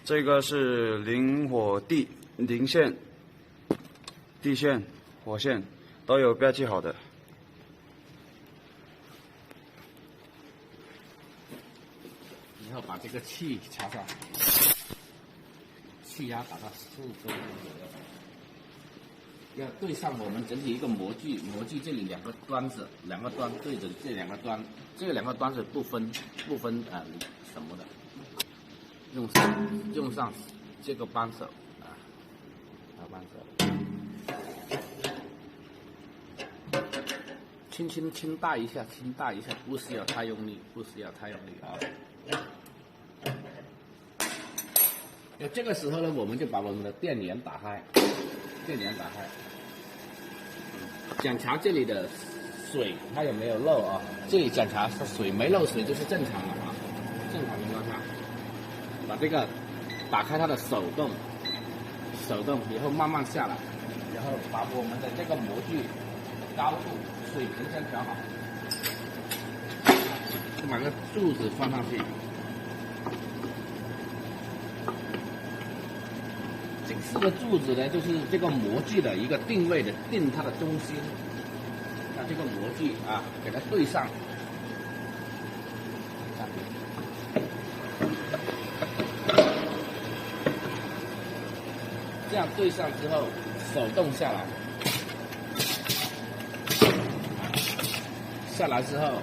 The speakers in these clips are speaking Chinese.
这个是零火地、零线、地线、火线都有标记好的。然后把这个气插上，气压达到4分左右。要对上我们整体一个模具，模具这里两个端子，两个端对着这两个端，这两个端是不分什么的，用上这个扳手啊，扳手，轻带一下，不需要太用力，啊。这个时候呢，我们就把我们的电源打开，检查这里的水它有没有漏啊？这里检查水没漏水就是正常的啊。正常情况下，把这个打开它的手动以后慢慢下来，然后把我们的这个模具高度、水平先调好，把个柱子放上去。这4个柱子呢，就是这个模具的一个定位的，定它的中心。把这个模具啊，给它对上。这样对上之后，手动下来。下来之后，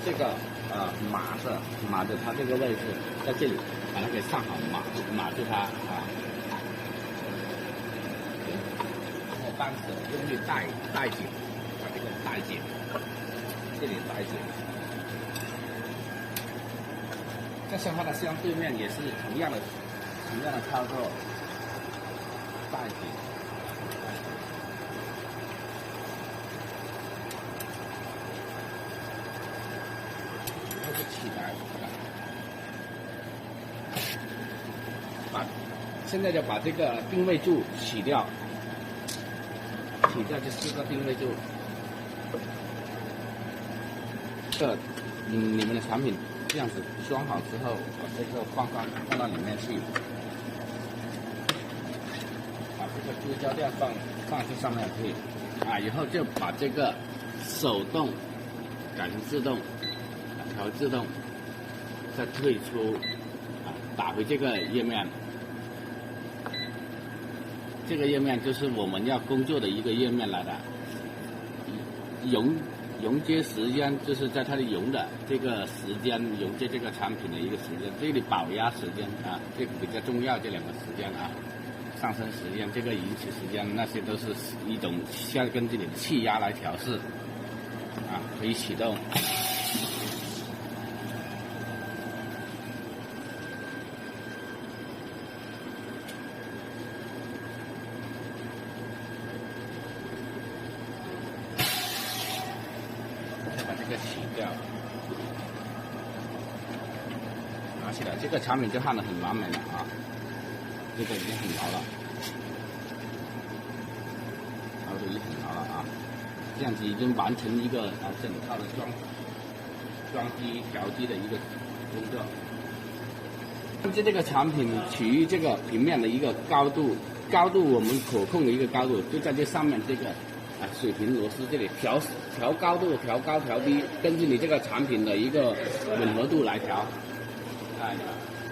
这个码着它这个位置，在这里把它给上好，码住它啊。然后扳手用力带紧，把这个带紧，这里带紧。在相反的相对面也是同样的操作，带紧。起来，现在就把这个定位柱取掉这4个定位柱。你们的产品这样子装好之后，把这个放到里面去，把这个硅胶垫放去上面去啊，以后就把这个手动改成自动。调自动，再退出，打回这个页面。这个页面就是我们要工作的一个页面来的。溶接时间就是在它的溶的这个时间，溶接这个产品的一个时间。这里保压时间啊，这个比较重要，这2个时间啊，上升时间，这个引起时间，那些都是一种需要根据你的气压来调试，啊，可以启动。起掉，拿起来，这个产品就焊得很完美了啊！这个已经很牢了，牢度已经很牢了啊！这样子已经完成一个整套的装机调机的一个工作。根据这个产品取于这个平面的一个高度我们可控的一个高度，就在这上面这个。水平螺丝这里调高度、调高、调低，根据你这个产品的一个吻合度来调。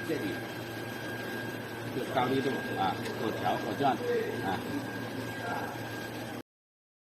这里这个高低度啊，可调可转啊。